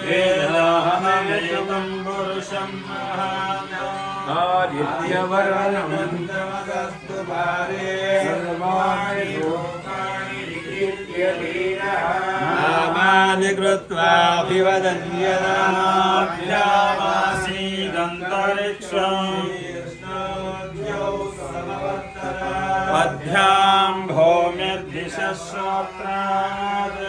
वेदाहमेकं पुरुषं आदित्यवर्णमन्तमस्तु भारे सर्वाणि लोकानि विकीर्त्यधीरः नामानि कृत्वाभिवदन्यदामासीदन्तरिक्षम् पद्भ्यां भौम्यद्दिशश्रोत्रात्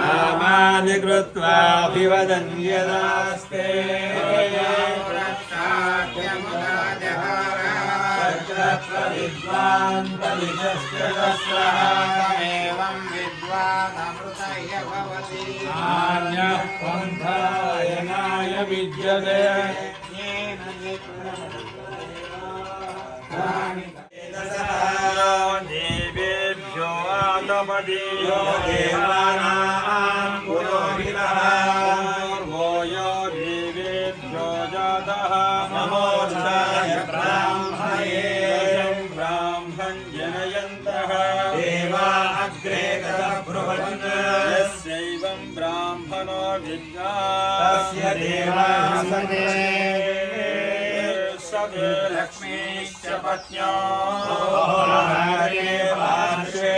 नामानि कृत्वाभिवदन्यदास्ते विद्वान् तमेवं विद्वानमृतय भवति नान्यः पन्थायनाय विद्यते देवेभ्यो आतपदीयो देवानां पुरोहितः पूर्वो यो देवेभ्यो जातः नमोऽर्चाय ब्राह्मणे ब्राह्मं जनयन्तः देवा अग्रे तदब्रुवन् यस्यैवं ब्राह्मणो विद्यात् तस्य देवासने लक्ष्मीश्च पत्न्यो पार्श्वे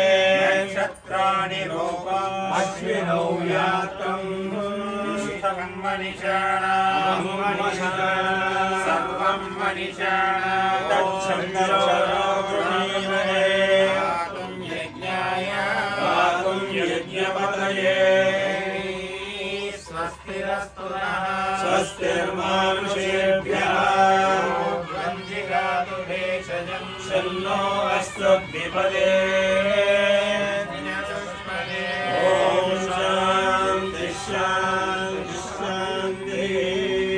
नक्षत्राणि रूपम् अश्विनौ व्यात्तम् सर्वं मनीषाणां पातुं यज्ञाय पातुं यज्ञपतये स्वस्तिरस्तु नः स्वस्तिर्मानुषेभ्यः शन्नो अस्तद्विपदे ॐ शान्ति शान्ति शान्तिः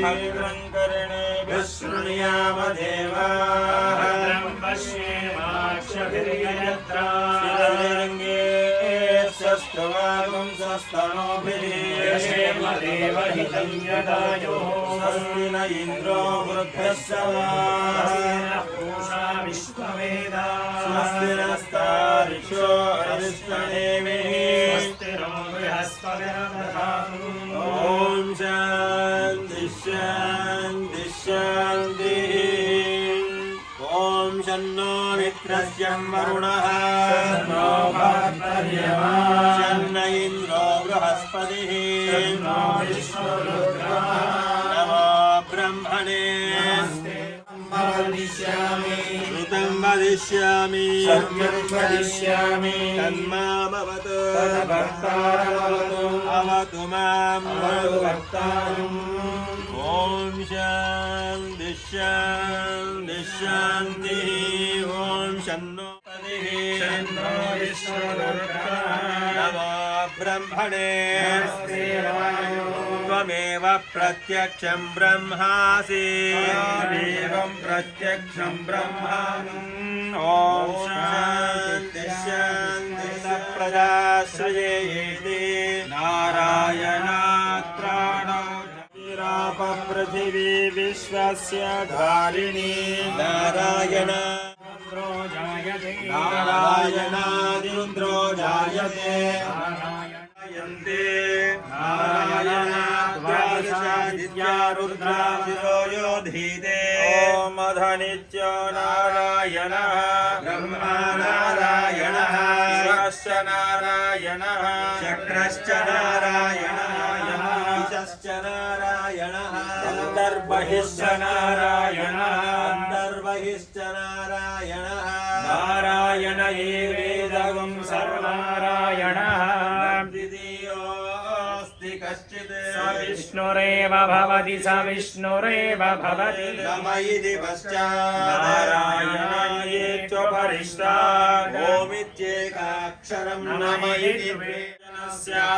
भद्रं कर्णेभिः शृणुयाम देवाः भद्रं पश्येमाक्षभिर्यजत्राः स्तवागं स्वस्तनोभिः यशेम देवहितं यदायुः स्वस्ति न इन्द्रो वृद्धश्रवाः पूषा विश्ववेदाः स्वस्ति नस्तारिषो अरिष्टनेमिः स्वस्तिरो बृहस्पतिर्दधातु ॐ शान्ति शान्ति शान्तिः ॐ शन्नो मित्रस्य वरुणः शन्नो भद्रर्यमा शन्न इन्द्रो बृहस्पतिः शन्नो विश्वरुद्रः नमो ब्रह्मणे श्रुतं वदिष्यामि सत्यं वदिष्यामि तन्मामवतु तद्भक्तारमवतु अवतु माम् अवतु भक्तारम् ॐ शान्ति शान्ति शान्तिः ॐ शन्नो शन्नो विश्वरुद्रः नमो ब्रह्मणे त्वमेव प्रत्यक्षं ब्रह्मासि त्वमेवं प्रत्यक्षं ब्रह्मासि ॐ शान्ति शान्ति प्रजाश्रयेति नारायणात्राणो पृथिवी विश्वस्य धारिणी नारायण नारायणादिन्द्रो जायते नारायन्ते नारायणाद्वादशादित्या रुद्राशिरो योधीते ॐ अधनित्यो नारायणः ब्रह्मा नारायणः शिवश्च नारायणः चक्रश्च नारायणः ईशश्च नारायणः अन्तर्बहिश्च नारायणः अन्तर्बहिश्च नारायणः नारायण एवेदं सर्वनारायणः द्वितीयोऽस्ति कश्चित् स विष्णुरेव भवति स विष्णुरेव भवति नम इति पश्चात् नारायणायेत्युपरिष्टात् ओमित्येकाक्षरं नम इति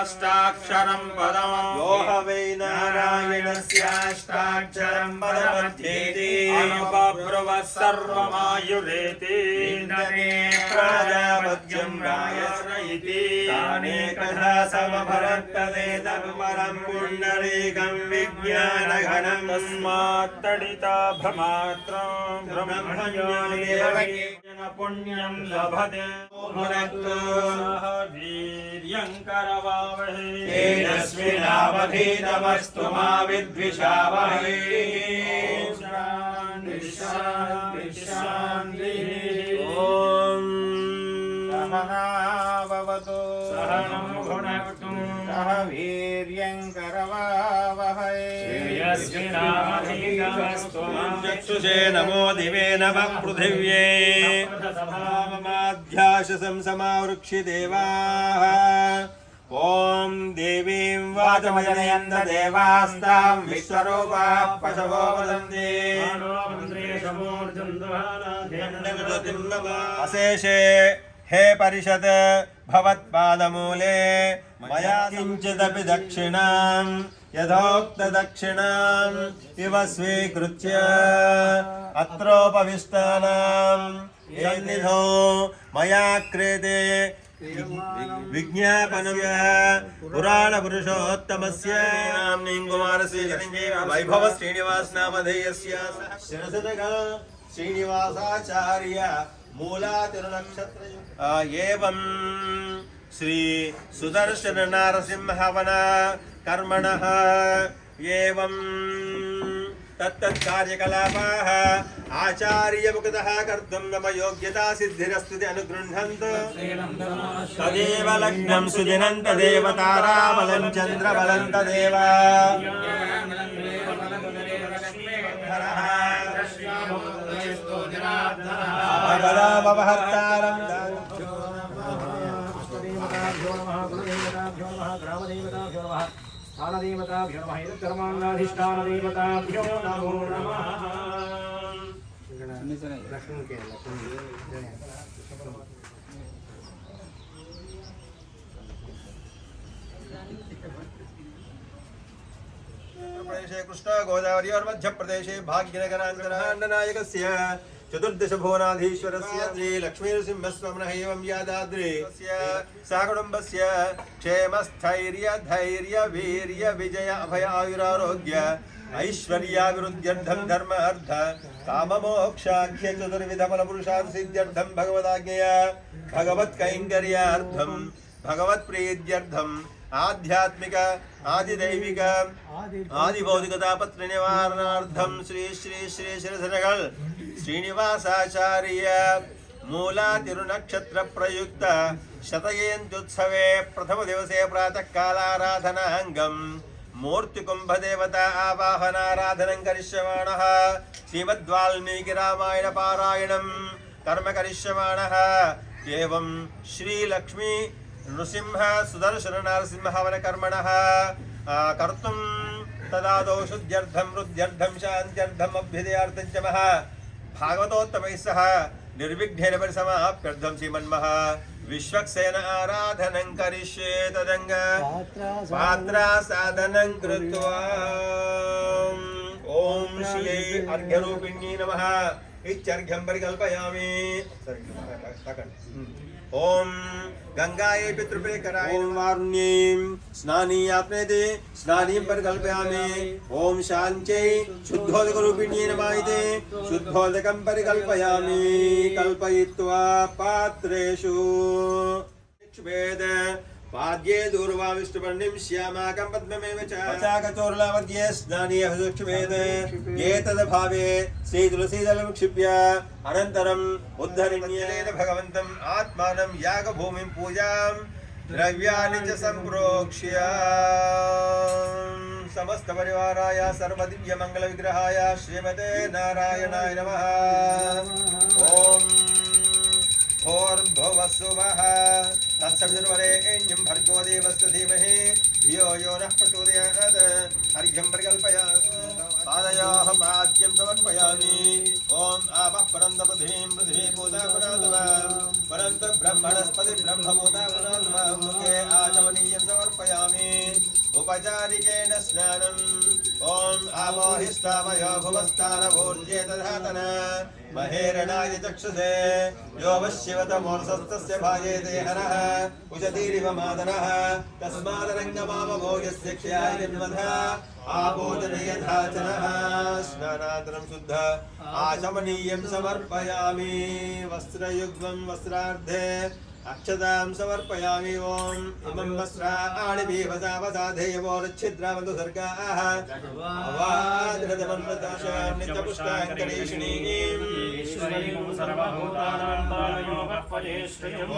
अष्टाक्षरं पदम् यो वै नारायणस्याष्टाक्षरं पदमध्येति अनुपब्रुवः सर्वमायुरेति इन्द्रने प्राजापत्यं रायस्र इति तानेकधा समभरत्तदेतत्परं पुण्डरीकं विज्ञानघनं तस्मात् तडिता भ्रमात्रं ब्रह्मज्ञानेन पुण्यं लभते भुनक्तु सह वीर्यं करवावहै तेजस्विनावधीतमस्तु मा विद्विषावहै शान्ति शान्ति शान्तिः ॐ सहनाववतु सहनं भुनक्तु सह वीर्यं करवावहै तेजस्विनावधीतमस्तु मा चक्षुषे नमो दिवे नमः पृथिव्ये सभाममाध्याशसं समावृक्षि देवाः ॐ देवीं वाचमजनयन्त देवास्तां विश्वरूपाः पशवो वदन्ति अशेषे हे परिषद भवत्पादमूले मया किञ्चिदपि दक्षिणां यथोक्तदक्षिणाम् इव स्वीकृत्य अत्रोपविष्टानां सन्निधौ मया क्रियते विज्ञापनस्य पुराणपुरुषोत्तमस्य नाम्नीकुमारस्य वैभव श्रीनिवास नामधेयस्य श्रीनिवासाचार्य मूलातिरुनक्षत्र एवं श्री सुदर्शन नारसिंहवन कर्मणः एवं तत्तत्कार्यकलापाः आचार्यमुखतः कर्तुं मम योग्यता सिद्धिरस्तु अनुगृह्णन्तु तदेव लग्नं सुदिनं तदेव ताराबलं चन्द्रबलं तदेव भगवदामवहर्तारं स्थानदेवताभ्यो नमः धर्मान्नाधिष्ठानदेवताभ्यो नमो नमः प्रदेशे कृष्णा गोदावरी और मध्य प्रदेशे भाग्यनगरान्तरान्ननायकस्य चतुर्दश भुवनाधीश्वरस्य श्री लक्ष्मीनृसिंहस्वामिनः एवं यादाद्रिस्य सहकुटुम्बस्य क्षेमस्थैर्य धैर्य वीर्य विजय अभय आयुरारोग्य ऐश्वर्याभिवृद्ध्यर्थं धर्म अर्थ काममोक्षाख्य चतुर्विध फलपुरुषार्थ सिद्ध्यर्थं भगवदाज्ञया भगवत्कैङ्कर्यार्थं भगवत्प्रीत्यर्थं आध्यात्मिक आदिदैविक आदिभौतिकतापत्र निवारणार्थं श्री श्री श्री श्रीधरगल श्रीनिवासाचार्य मूला तिरुनक्षत्र प्रयुक्त शतजयन्त्युत्सवे प्रथम दिवसे प्रातः कालाराधनांगम मूर्तिकुंभ देवता आवाहनाराधनं करिष्यमाणः श्रीमद्वाल्मीकि रामायण पारायणं कर्म करिष्यमाणः एवं श्री लक्ष्मी नृसिंह सुदर्शन नारसिंहवन कर्मणः कर्तुं तदादौ शुद्ध्यर्थं वृद्ध्यर्थं शान्त्यर्थम् अभ्युदयार्थं च महा भागवतोत्तमैः सह निर्विघ्नेन परिसमाप्त्यर्थं श्रीमन्मः विश्वक्सेन आराधनं करिष्ये तदङ्ग पात्रा साधनं कृत्वा ॐ श्री अर्घ्यरूपिण्यै नमः इत्यर्घ्यं परिकल्पयामि ओम गंगायै पितृप्रेकराय ओम वारुण्यैं स्नानीयात्मेते स्नानीं परिकल्पयामि ओम शान्त्यै शुद्धोदकरूपिण्यै नमायते शुद्धोदकं परिकल्पयामि कल्पयित्वा पात्रेषु वेद पाद्ये दूर्वाविष्टुपर्णिं श्यामाकं पद्ममेव च पचाकचोरलामध्ये स्नानीयः सुक्षुवेद एतद्भावे श्रीतुलसीदलं क्षिप्य अनन्तरम् उद्धरिण्येन भगवन्तम् आत्मानं यागभूमिं पूजां द्रव्याणि च सम्प्रोक्ष्य समस्तपरिवाराय सर्वदिव्यमङ्गलविग्रहाय श्रीमते नारायणाय नमः ॐ भूर्भुवस्सुवः तत्सवितुर्वरेण्यं भर्गो देवस्य धीमहि धियो यो नः प्रचोदयात् अर्घ्यं परिकल्पयामि पादयोः पाद्यं समर्पयामि ॐ आपः परन्त पृथिवी पूता पुनातुवा परन्त ब्रह्मणस्पति ब्रह्मभूता पुनातुवा मुखे आचमनीयं समर्पयामि उपचारिकेण स्नानम् ॐ आपोहिष्ठामयो भुवस्तानभूर्जे दधातन महेरणाय चक्षुषे यो वश्यवतमोर्सस्तस्य भाजेते हरः उशतीरिव मादनः तस्मादरङ्गमामभोजस्य क्षयायन्वधः आपोदनयथाचनः स्नानान्तरं शुद्ध आचमनीयं समर्पयामि वस्त्रयुग्मं वस्त्रार्धे अक्षतां समर्पयामि ॐ इमं वस्त्राणि भीवसावसाधेयवोरच्छिद्रावन्तु सर्गाः अवाद्रदमन्वताशां नित्यपुष्टाङ्करीषिणीम्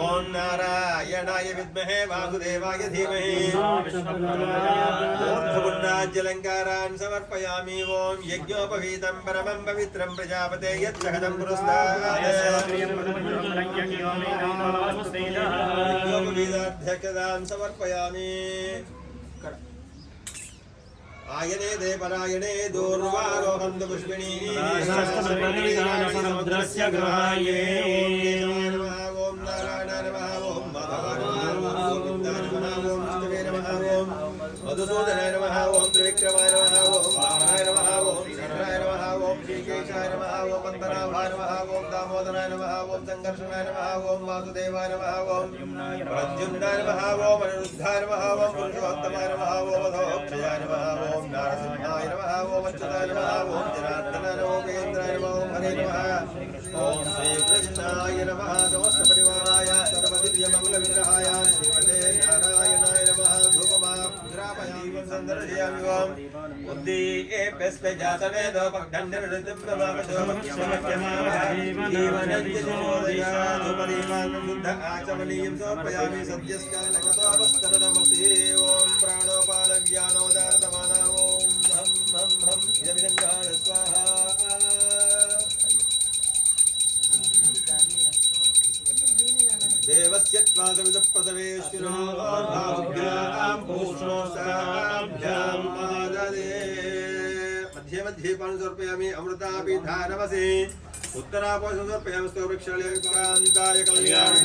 ॐ नारायणाय विद्महे वासुदेवाय धीमहि ऊर्ध्वपुण्डाज्यलङ्कारान् समर्पयामि ॐ यज्ञोपवीतं परमं पवित्रं प्रजापते यच्छहदं पुरस्तात् यज्ञोपवीताध्यक्षतां समर्पयामि आयने देवरायणे दूर्वारोहन्तु पुष्पिणी समुद्रस्य ग्रहाये ॐ नारायणाय नमः ॐ माधवाय नमः ॐ गोविन्दाय नमः ॐ विष्णवे नमः ॐ मधुसूदनाय नमः ॐ त्रिविक्रमाय नमः ॐ वामनाय नमः ॐ शरणाय नमः ॐ श्रीकेशाय नमः ॐ पद्मनाभाय नमः ॐ दामोदराय नमः ॐ संकर्षणाय नमः ॐ वासुदेवाय नमः ॐ प्रद्युम्नाय नमः ॐ अनिरुद्धाय नमः ॐ पुरुषोत्तमाय नमः ॐ अधोक्षयाय नमः ॐ नारसिंहाय नमः ॐ अच्युताय नमः ॐ जनार्दनाय नमः केन्द्राय नमः ॐ हरे नमः ॐ श्रीकृष्णाय नमः समस्तपरिवाराय सर्वदिव्यमङ्गलविग्रहाय श्रीमते नारायणाय नमः धूपमाग्रापयामि सन्दर्शयामि ॐ उद्दीपेऽस्मै जातवेदोपग्धन्निर्ऋतिं नमामशोभक्षमत्यमाजीवनञ्जनोदयाधुपदीमानं शुद्ध आचमनीयं समर्पयामि सद्यस्कालगतोपस्तरणमसि ॐ प्राणोपानव्यानोदारतमाना ॐ हं हं हं इदमिदं गान स्वाहा देवस्य त्वासविदप्रसवेश्विनो बाहुभ्यां भूषणोस्ताभ्यां आददे मध्ये मध्ये पानं समर्पयामि अमृताभिधानमसि उत्तरापो समर्पयामि स्तोत्रक्षालयकान्ताय कल्याणनिवासाय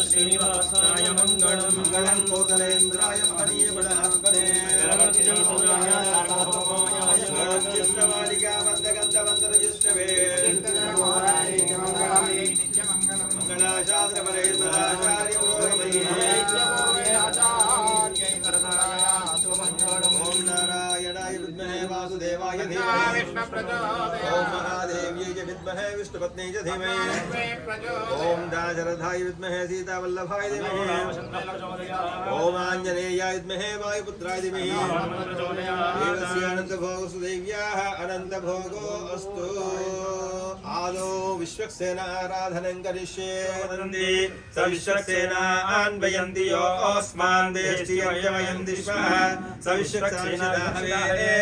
श्रीनिवासाय मङ्गलं मङ्गलं कोसलेन्द्राय महनीयगुणात्मने वन्दगन्धवन्दरजिष्टवे मंगलाशास्त्रपरैर्मदाचार्य ओम नारायणाय विद्महे वासुदेवाय धीमहि ओम महादेव्यै च विद्महे विष्णुपत्न्यै च धीमहि ओम दाशरथाय विद्महे सीतावल्लभाय धीमहि ओम आञ्जनेयाय विद्महे वायुपुत्राय धीमहि देवस्य अनन्तभोगसुदेव्याः अनन्तभोगो अस्तु आदौ विश्वक्सेन आराधनं करिष्ये वदन्ति स विश्वक्सेनान्वयन्ति यो अस्मान् देष्टियवयन्ति स्मः स विश्वक्सेनाहवे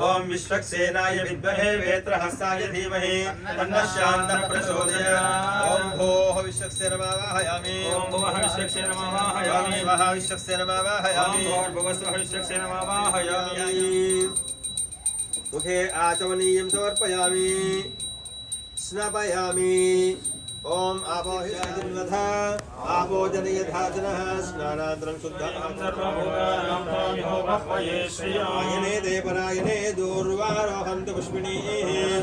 ॐ विश्वक्सेनाय विद्महे वेत्रहस्ताय धीमहि तन्नः शान्तः प्रचोदयात् ॐ भोः विश्वक्सेनमावाहयामि ॐ भुवः विश्वक्सेनमावाहयामि वः विश्वक्सेनमावाहयामि भुवस्वः विश्वक्सेनमावाहयामि मुखे आचमनीयं समर्पयामि स्नापयामि ओम आपोहिष्ठा आपोजन यथाचनः स्नानान्तरं शुद्धायने देवरायने दूर्वारोहन्तु पुष्पिणीः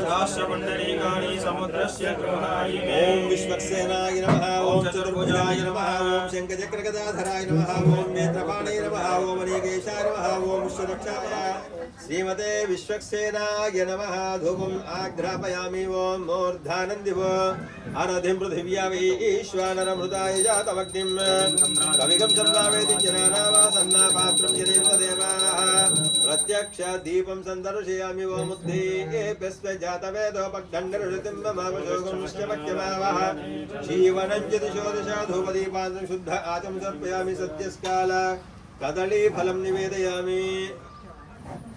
राष्ट्रपुण्डरीकाणि समुद्रस्य गृहायिने ओम विश्वक्सेनाय नमः ओम चतुर्भुजाय नमः ओम शङ्खचक्रगदाधराय नमः ओम नेत्रपाणे नमः ओम अनेकेशाय नमः ओम विश्वरक्षाय श्रीमते विश्वक्सेनाय नमः धूपम् आघ्रापयामि ओम मूर्धानन्दिव अनधिं पृथिव्या ईश्वानरमृताय जातमग्निं कविगं सर्वावेदि जनानावासन्ना पात्रं जनेन्द्र देवाः प्रत्यक्ष दीपं सन्दर्शयामि ओम उद्धेभ्यस्व जातवेदोपग्धन्निर्हृतिं ममावशोकं श्चमत्यमावः जीवनं च दिशो दिशा धूपदीपान्तं शुद्ध आचम समर्पयामि सत्यस्काल कदलीफलं निवेदयामि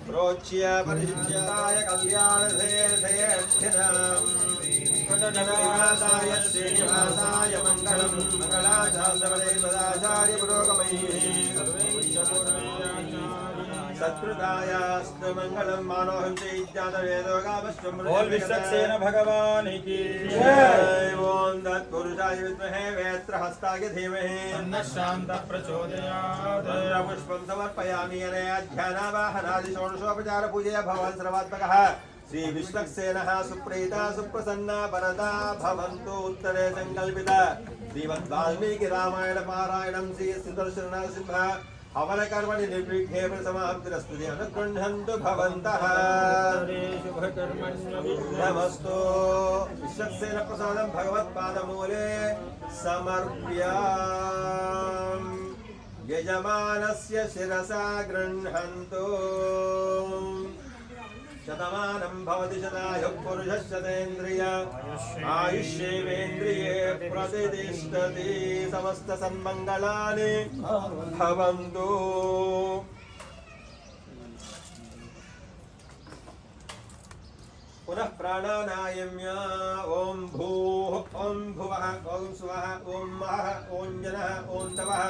प्रोच्य परिशिष्याय कल्याणधेयर्धयर्थिनाम् पटजनवासाय श्रीनिवासाय मङ्गलं मङ्गलाचार्यपदे पदाचार्य पुरोगमैः सत्कृतायास्तु मंगलम मानोहं च इत्यादवेदोगावश्वं बोल विश्वक्सेन भगवान की जय। ओम तत्पुरुषाय विद्महे वेत्रहस्ताय धीमहि तन्नः शान्तः प्रचोदयात्। पुष्पं समर्पयामि अनया ध्यानावाहनादि षोडशोपचार पूजया भवान् सर्वात्मकः श्री विश्वक्सेनः सुप्रीता सुप्रसन्ना वरदा भवन्तु उत्तरे संकल्पिता श्रीमद् वाल्मीकि रामायण पारायणं श्री सुदर्शन नरसिंह हवन कर्मणि निर्विघ्ने समाप्तिरस्तु अनुगृह्णन्तु भवन्तः नमस्तु। विश्वक्सेन प्रसादं भगवत्पादमूले समर्प्यामि यजमानस्य शिरसा गृह्णन्तु। शतमानं भवति शतायुः पुरुषः शतेन्द्रिय आयुष्येवेन्द्रिये प्रतिष्ठति। समस्त सन्मङ्गलानि भवन्तु। पुनः प्राणानायम्य ओम भूः ओम भुवः ओम स्वः ओम महः ओम जनः ओम तवः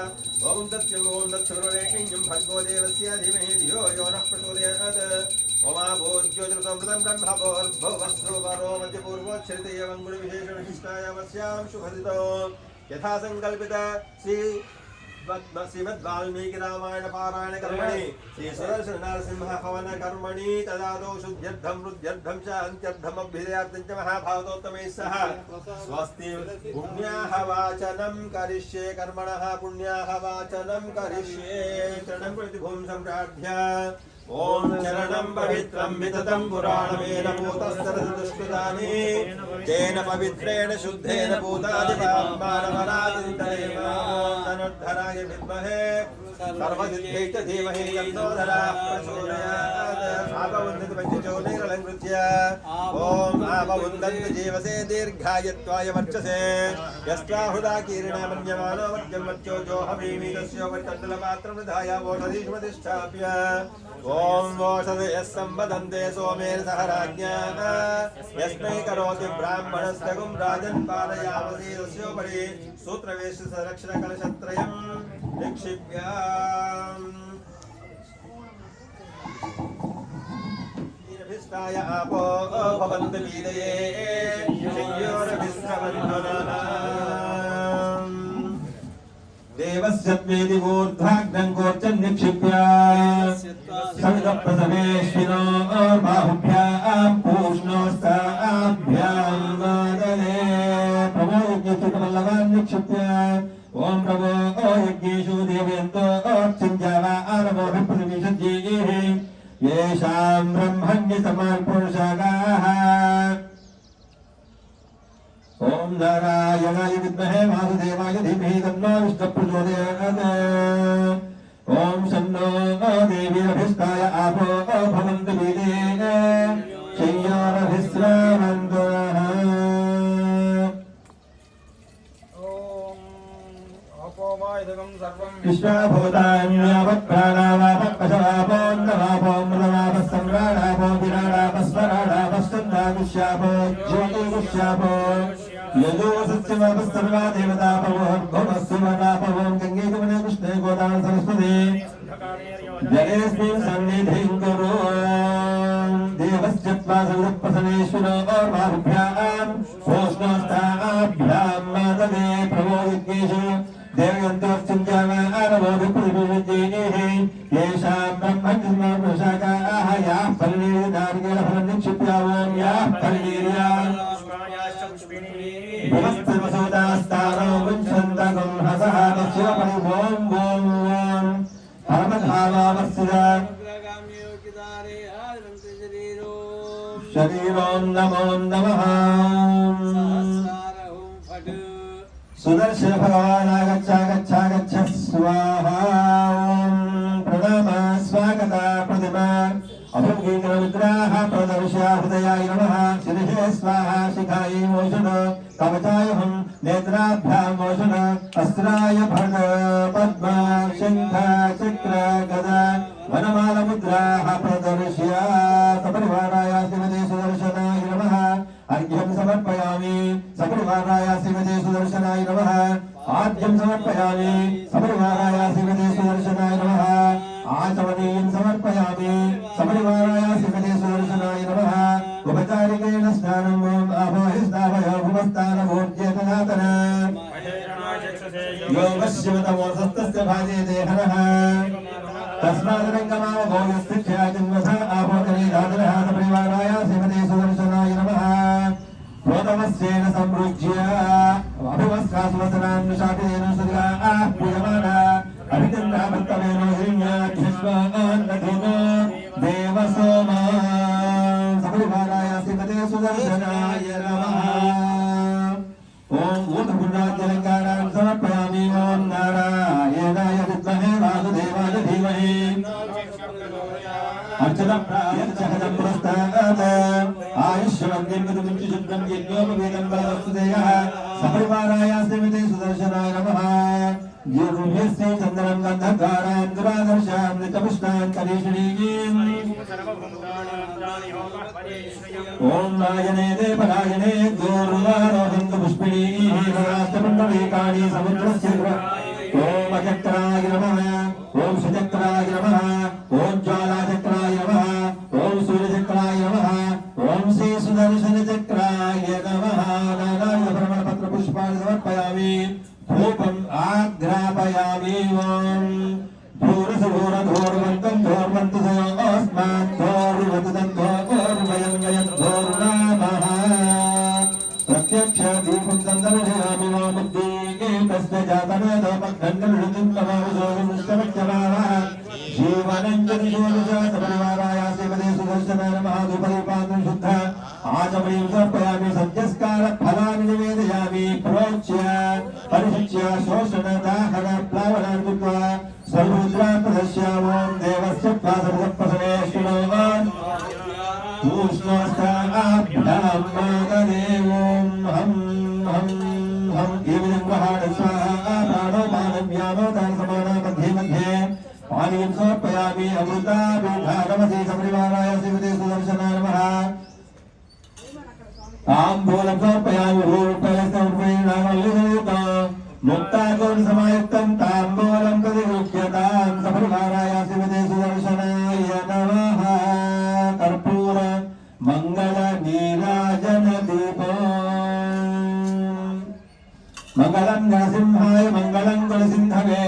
ओम सत्यम् ओम दक्षिणोरेकिञ्जं भर्गो देवस्य धीमहि धियो यो नः प्रचोदयात्। ओमाभूज्योतिर्संवृतं ब्रह्मभोर्भुवस्सुवरो मध्यपूर्वोच्छ्रितयवङ्गुणविशेषविशिष्टायामस्यां शुभदितो यथा संकल्पित श्रीमद् वाल्मीकि रामायण पारायण कर्मणि श्री सुदर्शन नरसिंह हवन कर्मणि तदादौ शुद्ध्यर्थं रुद्ध्यर्थं च अन्त्यर्थम् अभ्युदयार्थं च महाभावतोत्तमैः सह स्वस्ति पुण्याः वाचनं करिष्ये कर्मणः पुण्याः वाचनं करिष्ये। चरणं प्रति भूमि सम्प्रार्थ्य ओम चरणं पवित्रं विततं पुराणमेन भूतस्तरदुष्कृतानि तेन पवित्रेण शुद्धेन भूतानि पापमानवनादिन्तरेम। ओम धनुर्धराय विद्महे सर्वसिद्ध्यै च धीमहि तन्नो धरः प्रचोदयात्। आपवुन्दत पञ्चचूर्णैरलङ्कृत्य ओम आपवुन्दन्त जीवसे दीर्घायत्वाय वर्चसे यस्त्वाहुदा कीर्णा मन्यमानो वर्जं मर्त्यो जोहमीमि तस्योपरितण्डलपात्रं निधाय वोषधीष्मतिष्ठाप्य ओम वोषधे यस्सम्बधन्ते सोमेन सह राज्ञाः यस्मै करोति ब्राह्मणस्तगुं राजन् पालयामसि तस्योपरि सूत्रवेशसरक्षणकलशत्रयं निक्षिप्याम्। ीरभिष्टाय आपो भवन्तु वीदये शय्योरभिस्रवन्धुनः देवस्य त्वेति ऊर्ध्वाग्नं गोर्चं निक्षिप्य सवितप्रसवेश्विनो बाहुभ्यां पूष्णोस्ताभ्यां वादने प्रभो यज्ञचितमल्लवान् निक्षिप्य ओम प्रभो यज्ञेषु देवेन्दो अर्चिञ्जावा आरवोभिप्रतिविशज्येः येषां ब्रह्मण्यसमान् ओम नारायणाय विद्महे वासुदेवाय धीमहि तन्नो विष्णुः प्रचोदयात्। ओम शन्नो देवीरभिष्टाय आपो भवन्तु वीदे शय्योरभिस्रवन्तु। विश्वाभूतान्यावत्प्राणावापः पशवापो मृतवापः सम्राडापो विराडापः स्वराडापः सन्दाविश्यापो ज्योतिविश्यापो यजोसस्यवापः सर्वा देवतापवोर्भवः शिवनापवो गङ्गे यमुने कृष्णे गोदावरी सरस्वती जलेऽस्मिन् सन्निधिं कुरु। देवस्य त्वा सवितप्रसवेश्विनो बाहुभ्यां पूष्णोस्ताभ्यां मादने प्रभो यज्ञेषु देवयन्तोऽर्चिञ्जावा आरवोभिप्रतिविशज्येः येषां ब्रह्मण्यसमान् याः फलनीर्नारिकेलफलं निक्षिप्य ओम याः फलनीर्या भुवस्तिर्वसुतास्तारो मुञ्चन्तकं हसः तस्योपरि ओम ओम ओम परमधावावस्थिता शरीरों नमो नमः। सुदर्शन भगवान् गच्छ स्वाहा। प्रणाम स्वागता प्रतिमा अभङ्गीकरमुद्राः प्रदर्श्य हृदयाय नमः। शिरसे स्वाहा शिखायै मोषण कवचायहं नेत्राभ्यां मोषण अस्त्राय भग पद्म शङ्ख चक्र गदा वनमालमुद्राः प्रदर्श्य सपरिवाराय श्रीमते सुदर्शनाय नमः। अर्घ्यं समर्पयामि सपरिवाराय श्रीमते सुदर्शनाय नमः। आद्यं समर्पयामि सपरिवाराय श्रीमते सुदर्शनाय नमः। आचमनीयं समर्पयामि सपरिवाराय श्रीमते सुदर्शनाय नमः उपचारिकेण स्नानं ओम आवाहिस्तावय भुवस्तानमोर्जेतनातन योगस्यवतमोसस्तस्य भाजेते हरः तस्मादरङ्गमावभो यस्य ख्यातिन्वथ आभोजने धातरः सपरिवाराय श्रीमते सुदर्शनाय नमः प्रोतमस्येन संरुज्य अभिवस्त्रासुवसनान् शाटिनेन सुधा पूयमाना अभिचन्द्राभृत्तमेन हिरण्याख्यश्वान्नधीनो देवसोमा सपरिवाराय श्रीमते सुदर्शनाय नमः ओम ऊर्ध्वपुण्डाद्यलङ्कारान् समर्पयामि ओम नारायणाय विद्महे वासुदेवाय धीमहि अर्चनं प्रायच्छहदं पुरस्तात् आयुष्यवन्दिं विदुमुच्चिशुद्धं यज्ञोपवीतं बलवस्तुतेयः सपरिवाराय श्रीमते सुदर्शनाय नमः गिर्भ्यस्य चन्दनं गन्धकारान् दुरादर्शान् नित्यपुष्णान् करीषणीन् ओम नायने देवनायने दूर्वारोहन्तु पुष्पिणीः राष्ट्रपुण्डरीकाणि समुद्रस्य ओम अचक्राय नमः ओम सुचक्राय नमः ओम ज्वालाचक्राय नमः ओम सूर्यचक्राय नमः ओम श्री सुदर्शन चक्राय नमः नारायण भ्रमणपत्र पुष्पाणि समर्पयामि धूपम् आग्रापयामि ओम धूरसुधूरधूर्वन्तं धूर्वन्तु सयोस्मात् धूर्वतुदं धूर्वयं वयं धूर्वामः प्रत्यक्ष दीपं सन्दर्शयामि मम बुद्धिः तस्य जातवेदोपखण्डं लवावसोमुष्टमज्जमावः जीवनं च दिशोदशासपरिवाराय श्रीमते सुदर्शनाय नमः धूपदीपान् शुद्ध आचमनीं समर्पयामि सद्यस्कारफलानि निवेदयामि प्रोच्य परिशिच्य शोषणदाहन प्लावनान् कृत्वा सर्वमुद्रां प्रदर्शयामि देवस्य प्रासरसप्रसने श्रीणोवान् पूष्णस्ताभ्यां हम एवं वहाड स्वाहा प्राणो मानव्यानो दान समाना मध्ये मध्ये पानीं समर्पयामि अमृता विभागमसि सपरिवाराय श्रीमते सुदर्शनाय नमः ताम्बूलं समर्पयामि भूर्पयस्तमर्पयेणामल्लिधयुक्तं मुक्ताकोण समायुक्तं ताम्बूलं प्रतिगृह्यतां सपरिवाराय श्रीमते सुदर्शनाय नमः कर्पूर मंगल नीराजन दीपो मंगलं नरसिंहाय मंगलं गुणसिंधवे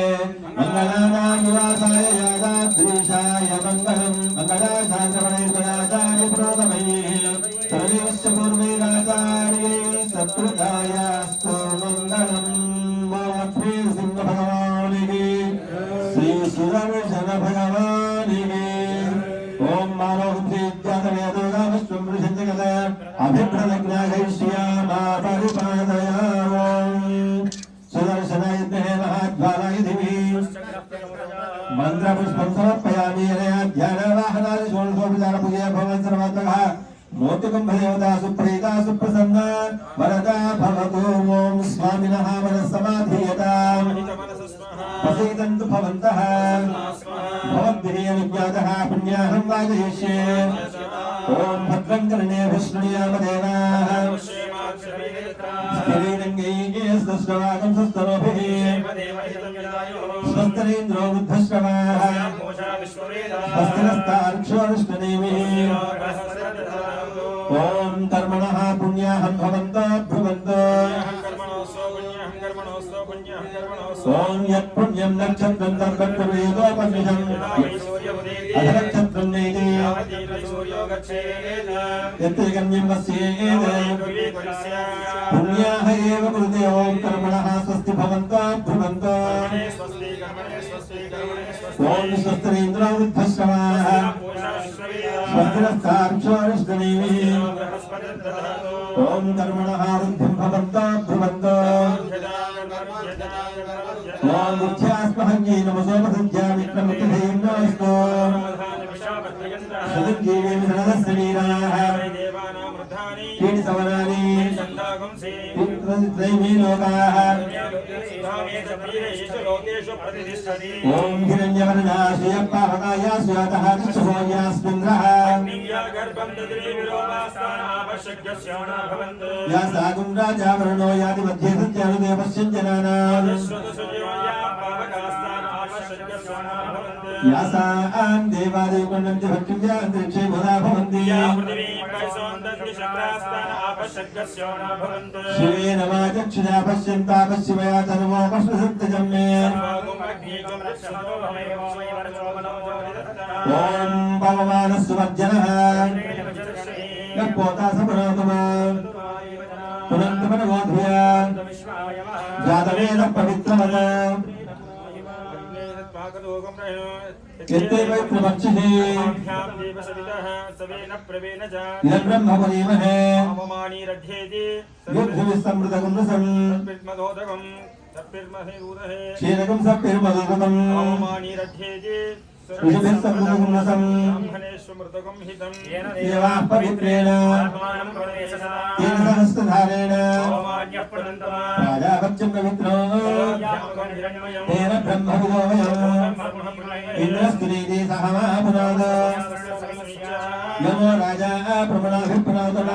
मंगलानानिवासाय यादाद्रीशाय मंगलं मंगलाशास्त्रगणेश्वराचार्य पुरोगमैः सर्वस्य पूर्वैराचार्ये सत्कृतायास्तु मंगलं लक्ष्मी सिंह भगवानिगे श्री सुदर्शन भगवानिगे ओम मानवभूतिज्ञातवेदोगामस्वं वृषञ्जगत अभिप्रदज्ञायैष्यामा परिपादयामि सुदर्शनाय विद्महे महाज्वालाय धीमहि मन्त्रपुष्पं समर्पयामि अनया ध्यानवाहनानि षोडशोपचारपूजया भवन् सर्वात्मकः मोतिकुम्भदेवता सुप्रीता सुप्रसन्ना वरदा भवतु ओम स्वामिनः मनस्समाधीयताम् प्रसीदन्तु भवन्तः भवद्भिः अनुज्ञातः पुण्याहं वाजयिष्ये ओम भद्रं कर्णेभिः शृणुयाम देवाः स्थिरैरङ्गैः स्तुष्टवागं सुस्तनोभिः स्वस्तरेन्द्रो वृद्धश्रवाः स्वस्तिरस्तार्क्ष्योऽनुष्टनेमिः ओम कर्मणः पुण्याहं भवन्तः भ्रुवन्तु ओम यत् पुण्यं नक्षत्रं तद्वत्पुरेदोपनिषम् अधनक्षत्रं नैते यत्कन्यं वस्येद पुण्याः एव कुरुते ओम कर्मणः स्वस्ति भवन्तः भ्रुवन्तु ओम स्वस्तिरेन्द्रो वृद्धश्रवाः स्वस्तिरस्तार्क्ष्योऽनुष्टनेमिः ओम कर्मणः वृद्धिं भवन्तः भ्रुवन्तु ओम मुख्यास्महङ्गे नमसोपसज्जामित्रमुत्तधेयेनोऽस्तु सदङ्गीवेमि सनदस्य वीराः कीर्तिसवनानि कीर्तित्रयीमे लोकाः ओम हिरण्यवर्णाश्रियप्पावकाय स्यातः तिष्ठभोज्यास्मिन्द्रः या सागुं राजावरणो याति मध्ये सत्यानुदेवस्यञ्जनानाम् यासां देवादेवकुण्डं च भक्तिं च अन्तरिक्षे भुधा भवन्ति शिवे नमः चक्षुषा पश्यन्ता पश्चिमया तनुवो पश्यसत्यजं मे ॐ भगवानस्सुमज्जनः यः पोता सपुनोतमा पुनन्तमनगोधुया जातवेदः पवित्रवत् यत्ते पवित्रमक्षिषे इदं ब्रह्मपदीमहे युद्धविस्समृतकुन्दसम् क्षीरकं सप्तिर्मधुकृतम् ऋषभिस्समृतकुन्दसम् देवाः पवित्रेण तेन सहस्रधारेण राजापत्यं पवित्रो तेन ब्रह्मविदोऽयम् इन्द्रस्तुलीति सह महापुनाद यमो राजा प्रमणाभिप्रातः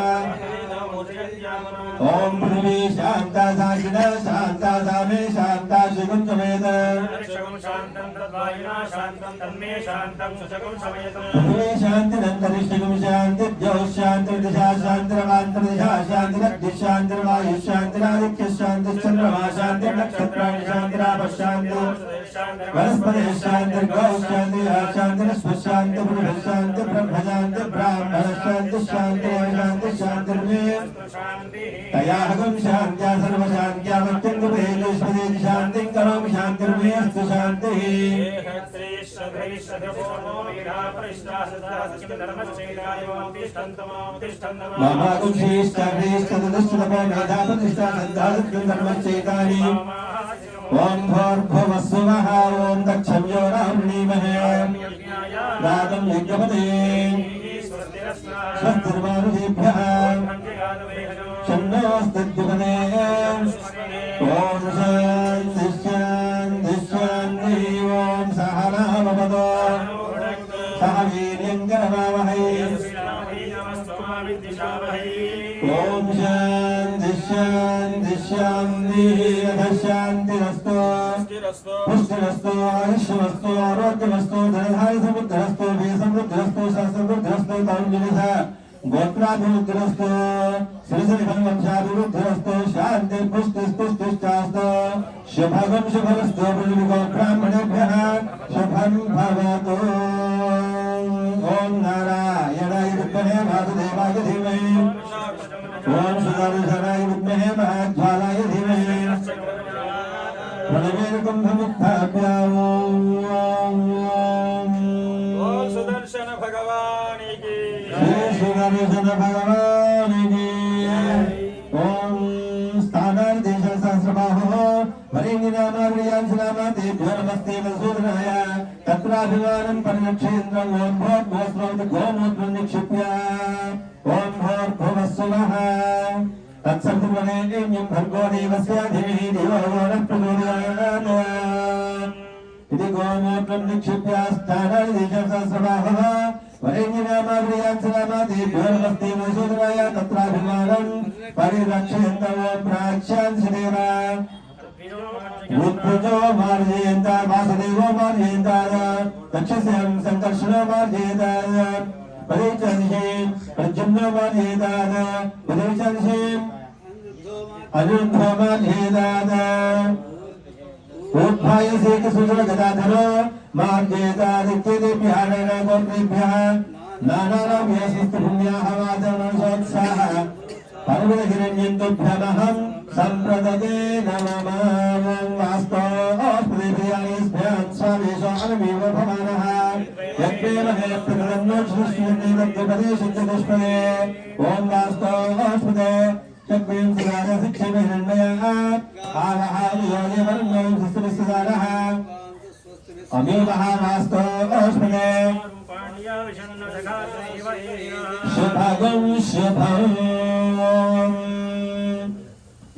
ओम पृथ्वी शांता साक्षिणा शांता सामे शांता शिवं समेत पृथ्वी शान्तिरन्तरिक्षं शान्तिर्जौ शान्तिर्दिशा शान्तिरवान्तर्दिशा शान्तिरग्निः शान्तिर्वायुः शान्तिरादित्यः शान्तिश्चन्द्रमा शान्तिर्नक्षत्राणि शान्तिरापश्शान्ति वनस्पतिः शान्तिर्गौः शान्तिः शान्तिरश्वः शान्तिर्पुरुषः शान्तिर्ब्रह्म शान्तिर्ब्राह्मणः शान्तिः शान्तिरेव शान्तिः शान्तिर्मे तयाहं शान्त्या सर्वशान्त्या मत्यन्तुभेदेश्वरे शान्तिं करोमि शान्तिर्मे अस्तु शान्तिः महाकुंशीष्टाभीष्टदुष्टतपो मेधापतिष्ठा सन्धासत्यं धर्मश्चैतानि ॐ भूर्भुवस्सुवः ॐ दक्षं यो रामणीमहे रातं यज्ञपते स्वस्तिर्मानुषेभ्यः शन्नोऽस्तिद्युपदे ॐ शान्तिः शान्तिः शान्तिः ॐ सहना भवतु सह वीर्यं करवावहै ॐ शान्तिः शान्तिः शान्तिः अथ शान्तिरस्तु पुष्टिरस्तु आयुष्यमस्तु आरोग्यमस्तु धनधान्य समृद्धिरस्तु समृद्धिरस्तु सहस्रवृद्धिरस्तु तरुणिनिधः गोत्राभिवृद्धिरस्तु श्रीश्रीवंशाभिवृद्धिरस्तु शान्ति पुष्टिस्तुष्टिश्चास्तु शुभगं शुभमस्तु पृथिवीको ब्राह्मणेभ्यः शुभं भवतु ॐ नारायणाय विद्महे वासुदेवाय धीमहि ॐ सुदर्शनाय विद्महे महाज्वालाय धीमहि प्रणवेर्कुम्भमुक्ताभ्याम् ओ सुदर्शन भगवान की सुदर्शन भगवान की ओम स्थानार्देश सहस्रबाहुः वरेण्यनामाग्र्याञ्चनामातेभ्यो नमस्ते मधुसूदनाय तत्राभिमानं परिरक्षेन्द्रम् ॐ भोर्भुवस्रोत गोमूत्रं निक्षिप्य ॐ भोर्भुवस्सुवः तत्सवितुर्वरेण्यं भर्गो देवस्य धीमहि धियो यो नः प्रचोदयात् इति गोमूत्रं निक्षिप्य स्थानार्देश सहस्रबाहुः वरेण्यनामाग्र्याञ्चनामातेभ्यो नमस्ते मधुसूदनाय तत्राभिमानं परिरक्षेन्द्रम् ॐ प्राच्याञ्चदेव रुद्रजो मार्जयेत वासुदेवो मार्जयेत दक्षस्यं संकर्षणो मार्जयेत परिचर्षे प्रद्युम्नो मार्जयेत परिचर्षे अनिरुद्धो मार्जयेत उत्थायसे सुजलगदाधरो मार्जयेत इत्येतेभ्यः नानागोत्रेभ्यः नानानाभ्यस्तपुण्याः वादनसोत्साह पर्वतहिरण्यं तुभ्यमहं सम्प्रदते नमः वास्तोऽस्मृतिप्रियाणिभ्यः स्वामेषो अनमेव भवानः यद्देवहे प्रकृतन्योच्छुष्यन्नेतद्विपदेशुद्धपुष्पदे ॐ वास्तोऽस्मृते चक्रीं सुराजशिक्षिमहिरण्मयः आवहायोगवर्णं सुस्तुविस्तदानः अमीमः वास्तोऽस्मृते शुभगं शुभम्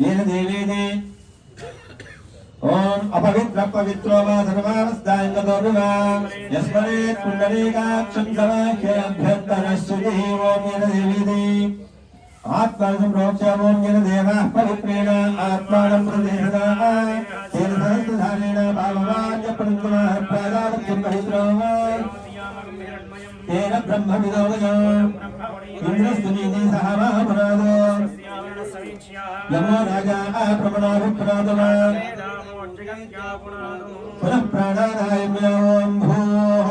येन देवेने ॐ अपवित्र पवित्रो वा सर्वावस्थाङ्गतो विवा यस्मरेत् पुण्डरीकाक्षं समाख्य अभ्यन्तरश्रुतिः ॐ येन देवेने आत्मानं प्रोक्षामों येन देवाः पवित्रेण आत्मानं प्रदेशदाः तेन सहस्रधारेण भाववान्यपनुत्तमः प्राजापत्यं महिद्रोः तेन ब्रह्मविदोगजो इन्द्रस्तुनीति सह महापुरादो यमो राजा प्रमणाभिप्रादवान् पुनः प्राणानाय ॐ भूः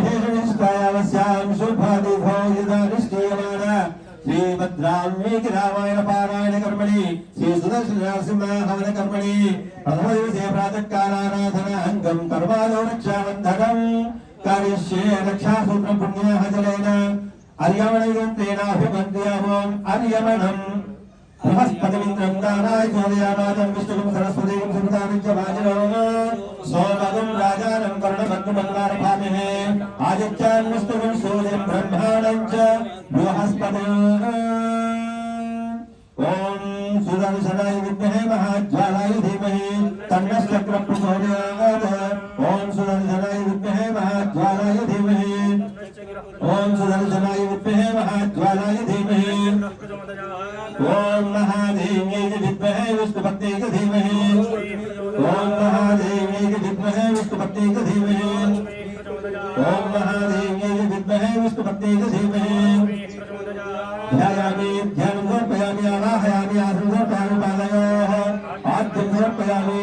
पूर्वोच्छ्रदेवंगुणविशेषनिष्ठायावस्यां शुभादिभो यदा निष्ठीयमान श्रीभद्रान्वीति रामायण पारायण कर्मणि श्री सुदर्शन नरसिंह हवन कर्मणि प्रथम दिवसे प्रातःकालाराधनाङ्गं कर्मादौ रक्षाबन्धनं कार्यस्ये रक्षासूत्रं पुण्यः जलेन अर्यमणयन्त्रेणाभिमन्त्र्यामोम् अर्यमणम् बृहस्पतिमिन्द्रं दानाय चोदयामातं विष्णुं सरस्वतीं सुमतां च वाजिनोः सोमगं राजानं कर्णमग्नमङ्गारभामिहे आदित्यान् विष्णुं सूर्यं ब्रह्माणं च बृहस्पतिम् ॐ सुदर्शनाय विद्महे महाज्वालाय धीमहि तन्नश्चक्रं प्रचोदयात् ॐ सुदर्शनाय विद्महे महाज्वालाय धीमहि ॐ सुदर्शनाय विद्महे महाज्वालाय धीमहि ॐ महादेव्यै विद्महे विष्णुपत्न्यै च धीमहि ॐ महादेव्यै विद्महे विष्णुपत्न्यै च धीमहि ॐ महादेव्यै विद्महे विष्णुपत्न्यै च धीमहि ध्यायामि ध्यानं समर्पयामि आवाहयामि आसनं समर्पयामि पादयोः आद्यं समर्पयामि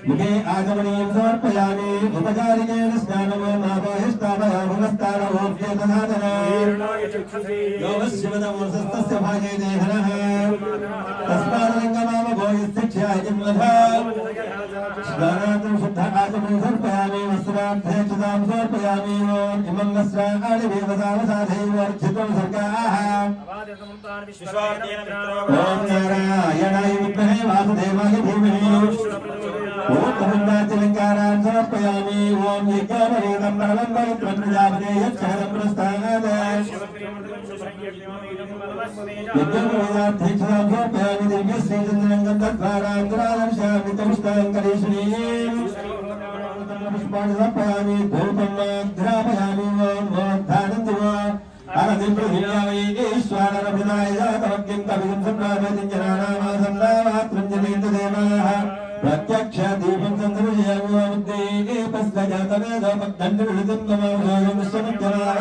मुखे आगमनीयं समर्पयामि उपचारिकेण स्नानम् आवाहिष्ठापयामि नमस्कारमोऽप्येतसाधना योगस्य वदमोसस्तस्य भागे देहनः तस्मादरङ्गमामभो यस्तिक्ष्याय जिह्मधा स्नानार्थं शुद्ध आचमनं समर्पयामि वस्त्रार्थे चितां समर्पयामि इमं वस्त्राणि वेदसावसाधैवर्जितं सर्गाः ॐ नारायणाय विद्महे वासुदेवाय धीमहि ॐ तमुन्नातिलङ्कारान् समर्पयामि ॐ यज्ञामवेदं परमं पवित्रं प्रजापते यच्छहरं प्रस्थानाद यज्ञवेदार्थेक्षतां समर्पयामि दिव्यश्रीचन्द्ररङ्गं तद्वारान्तरादर्शयामि तमुष्टां करीश्रीं पुष्पाणि समर्पयामि धूपं ग्रापयामि ॐ मोद्धानन्दिव आनन्दिं पृथिव्यामि ईश्वररभिदाय जातवज्ञं कविं सम्प्रापयति जनानामासन्नामात्रं जनेन्द्र देवाः प्रत्यक्ष दीपं सन्दर्शयामि वामुद्दीपस्य जातवेदोपदण्डविहितं तमावशोऽयं विश्वमित्यनाः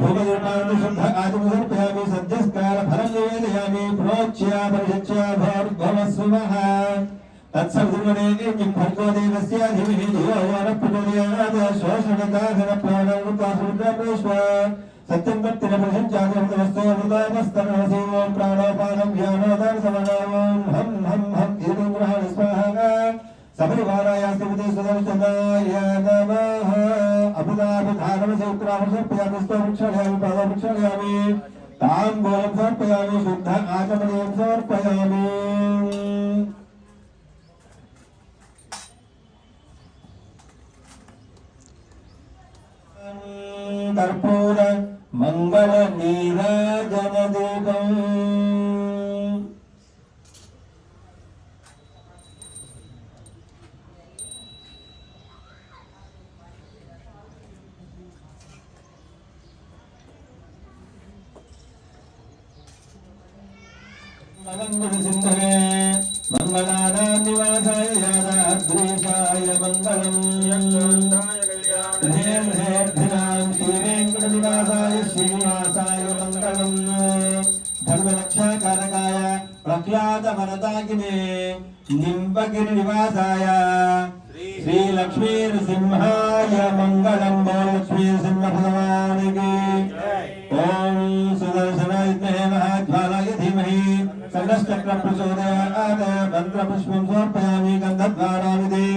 भूपदीपान्ति शुद्ध आचमनं समर्पयामि सद्यस्कारफलं निवेदयामि प्रोच्य परिषच्य भोर्भवस्वः तत्सवितुर्वरेण्यं भर्गो देवस्य धीमहि धियो यो नः प्रचोदयात् शोषणकाधनप्राणमुद्रासमुद्रप्रेष्व सत्यं कर्तिन प्रशंचाग्रमतमस्तो हृदयमस्तनमसीवं प्राणोपानं ध्यानोदानसमनां हं हं हं इदुग्रहाणि स्वाहा सपरिवारायास्ति बुद्धि सुदर्शनाय नमः अमृताभिधानमसि उत्तरामसर्पयामि स्तोमुक्षालयामि पादमुक्षालयामि ताम्बूलं समर्पयामि शुद्ध आचमनीयं समर्पयामि कर्पूर मंगल नीराजन दीपं मंगल सिंधवे मंगलानां निवासाय यादाद्रीशाय मंगलम् श्रीवेंकटनिवासाय श्रीनिवासाय मंगलम् धर्मरक्षाकारकाय प्रख्यातवरदाकिने निम्बगिरिनिवासाय श्रीलक्ष्मी नृसिंहाय मंगलम् लक्ष्मी नृसिंहभगवान् की ॐ सुदर्शनाय विद्महे महाज्वालाय धीमहि तन्नश्चक्रं प्रचोदयात् मन्त्रपुष्पं समर्पयामि गन्धद्वाराविधि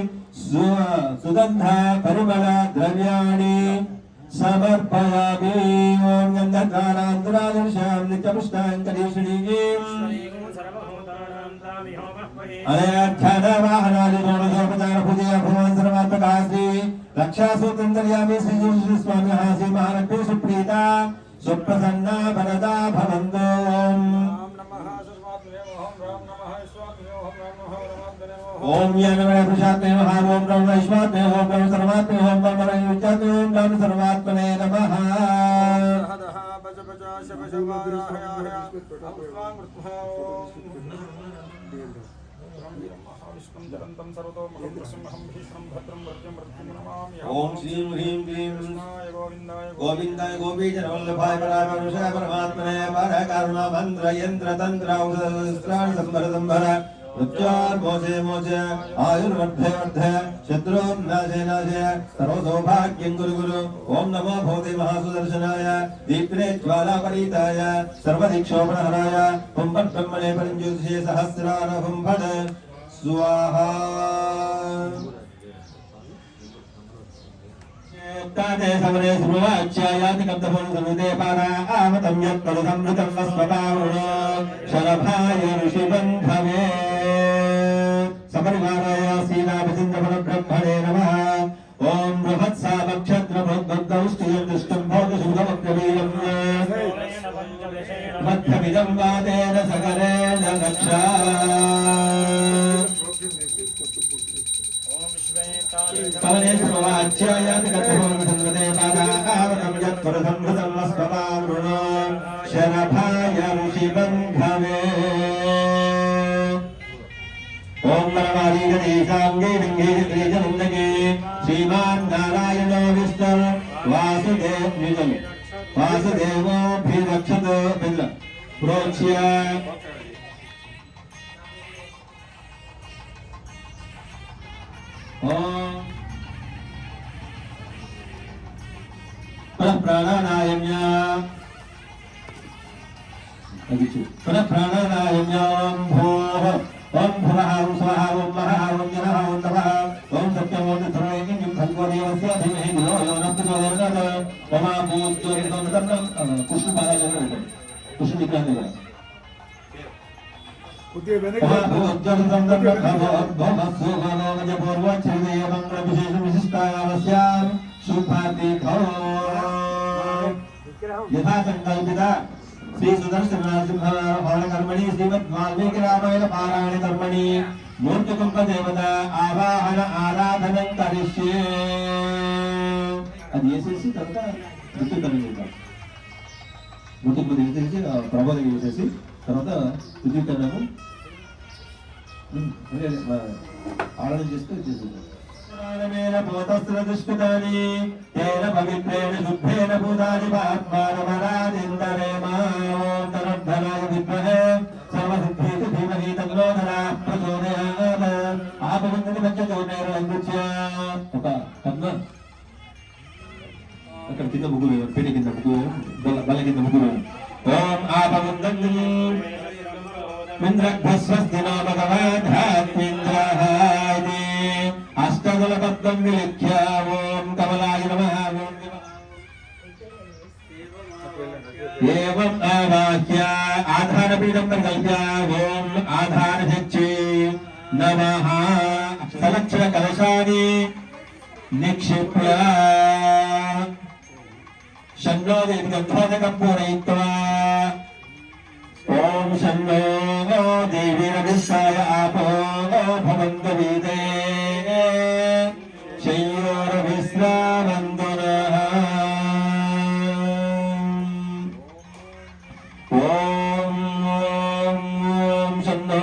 सुगन्ध परिमल द्रव्याणि समर्पयामि ॐ गन्धद्वारान्तरादर्शां नित्यपुष्टां करीषणीं अनयाख्यानवाहनादिगुणोपचारपूजया भगवान् सर्वात्मकः श्री रक्षासूत्रन्तर्यामि श्रीजुष्टस्वामिनः श्रीमहालक्ष्मी सुप्रीता सुप्रसन्ना वरदा भवन्तु ओम ज्ञानमय पुरुषात्मे नमः ओम ब्रह्म वैश्वात्मे ओम ब्रह्म सर्वात्मे ओम ब्रह्म वैश्वात्मे ओम ब्रह्म सर्वात्मने नमः ओम श्रीं ह्रीं क्लीं गोविंदाय गोपीजनवल्लभाय परामर्शाय परमात्मने परकरुणा मंत्र यंत्र तंत्र औषधस्त्राणि संभर संभर मृत्योर् मोचे मोचे आयुर्वर्धे वर्धे शत्रुर्नाशे नाशे सर्वसौभाग्यं गुरु गुरु ओम नमो भगवते महासुदर्शनाय दीप्ते ज्वालापरीताय सर्वदिक्षोभणहराय पुंपट ब्रह्मणे परिज्योतिषे सहस्रार पुंपट स्वाहा कादे समरे सुवाच्यायाति कब्दफलं समिते पारा आवतं यत्तरुधमृतं वस्वपावुनो शरभाय ऋषिबन्धवे सपरिवाराय सीतापतिन्द्रफलब्रह्मणे नमः ॐ बृहत्सामक्षत्रभोद्गौष्टियं दृष्टं भोगशुभमप्यवीरं मध्यमिदं वादेन सकलेन रक्षा सवनेश्वराच्यायाति कथमं संगते पादावतं यत्पुरसंहृतं वस्वपावृणो शरभाय ऋषिबन्धवे ॐ नरवादीगणेशाङ्गे लिङ्गे त्रिजनन्दगे श्रीमान् नारायणो विष्णु वासुदेवोऽभिरक्षतो बिल्ल प्रोच्य प्राणानायम्या प्राणानायम्या भोः ओम भवः ओम स्वः ओम महः ओम जनः ओम तपः ओम सत्यं ओम सर्वैकं भगवो देवस्य धीमहि धियो यो न प्रचोदयात् ओम भूत्योरितं तन्नं कुसुमपादाय कुसुमिकाय उद्ये बने भगवज्जनं भवद्भवस्सुभनोमज पूर्वच्छिदेय मंगलविशेष विशिष्टायावस्यां शुभातिथौ यथा संकल्पिता श्री सुदर्शन नरसिंह कर्मणि श्रीमद् वाल्मीकि रामायण पारायण कर्मणि मूर्तिकुंभ देवता आवाहन आराधनं करिष्ये అది చేసేసి తర్వాత ఋతుకరణ చేద్దాం ఋతుకు చేసేసి ప్రబోధం చేసేసి తర్వాత ఋతుకరణము ఆరాధన చేస్తూ చేసేద్దాం ేన పోతస్రదుష్కృతాని తేన పవిత్రేణ శుద్ధేన భూతాని పాత్మానమరాదిందరేమాంతరద్ధరాయ విద్మహే సర్వసిద్ధేతి ధీమహి తన్నోధరాః ప్రచోదయాత్ ఆపవంతని పంచచోటైర్లంగుచ్య ఒక కర్మ అక్కడ కింద ముగ్గురు పేట కింద ముగ్గురు బల కింద ముగ్గురు ఓం ఆపవంతని మింద్రఘ్నస్వస్తినో భగవాధాత్మింద్రః अष्टदलपद्मं विलिख्य ओम कमलाय नमः एवं आवाह्य आधारपीठं परिकल्प्य ओम आधारभिक्षे नमः सलक्षण कलशानि निक्षिप्य शन्नो देवीगन्धोदकं पूरयित्वा ओम शन्नो देवीरविस्साय आपो भवन्तु वीते शय्योरविश्रावन्तुनः ॐ शन्नो